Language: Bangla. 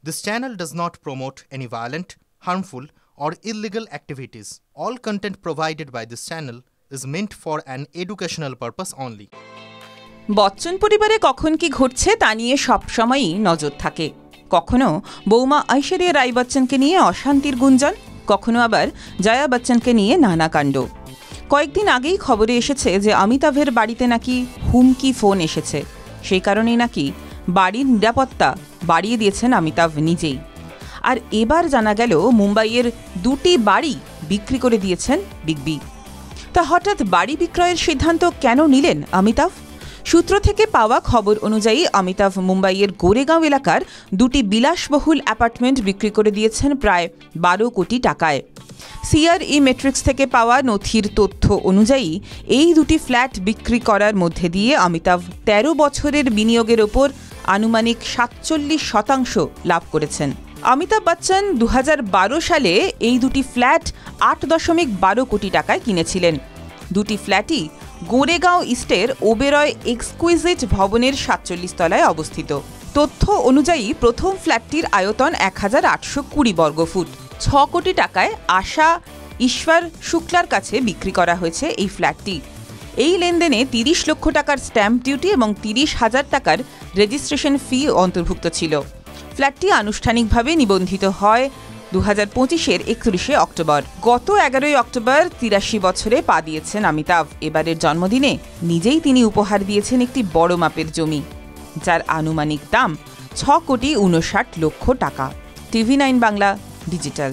This channel does not promote any violent, harmful, or illegal activities. All content provided by this channel is meant for an educational purpose only. Bachchan পরিবারে কখন কি ঘটছে তা নিয়ে সবসময়ই নজর থাকে। কখনো বৌমা ঐশ্বরিয়া রায় বচ্চনকে নিয়ে অশান্তির গুঞ্জন, কখনো আবার জয়া বচ্চনকে নিয়ে নানা কাণ্ড। কয়েকদিন আগেই খবরে এসেছে যে অমিতাভের বাড়িতে নাকি হুমকি ফোন এসেছে। সেই কারণেই নাকি বাড়ির নিরাপত্তা বাড়িয়ে দিয়েছেন অমিতাভ নিজেই। আর এবার জানা গেল মুম্বাইয়ের 2টি বাড়ি বিক্রি করে দিয়েছেন বিগ বি। তা হঠাৎ বাড়ি বিক্রয়ের সিদ্ধান্ত কেন নিলেন অমিতাভ? সূত্র থেকে পাওয়া খবর অনুযায়ী অমিতাভ মুম্বাইয়ের গোরেগাঁও এলাকার 2টি বিলাসবহুল অ্যাপার্টমেন্ট বিক্রি করে দিয়েছেন প্রায় 12 কোটি টাকায়। সিআরই মেট্রিক্স থেকে পাওয়া নথির তথ্য অনুযায়ী এই 2টি ফ্ল্যাট বিক্রি করার মধ্যে দিয়ে অমিতাভ 13 বছরের বিনিয়োগের ওপর আনুমানিক 47% লাভ করেছেন। অমিতাভ বচ্চন 2012 সালে এই 2টি ফ্ল্যাট 8.12 কোটি টাকায় কিনেছিলেন। 2টি ফ্ল্যাটই গোরেগাঁও ইস্টের ওবেরয় এক্সকুইজিট ভবনের 47 তলায় অবস্থিত। তথ্য অনুযায়ী প্রথম ফ্ল্যাটটির আয়তন 1820 বর্গফুট। 6 কোটি টাকায় আশা ঈশ্বর শুক্লার কাছে বিক্রি করা হয়েছে এই ফ্ল্যাটটি। এই লেনদেনে 30 লক্ষ টাকার স্ট্যাম্প ডিউটি এবং 30,000 টাকার রেজিস্ট্রেশন ফি অন্তর্ভুক্ত ছিল। ফ্ল্যাটটি আনুষ্ঠানিকভাবে নিবন্ধিত হয় 2025-এর 31 অক্টোবর। গত 11 অক্টোবর 83 বছরে পা দিয়েছেন অমিতাভ। এবারের জন্মদিনে নিজেই তিনি উপহার দিয়েছেন একটি বড় মাপের জমি, যার আনুমানিক দাম 6 কোটি 59 লক্ষ টাকা। TV9 Bangla digital.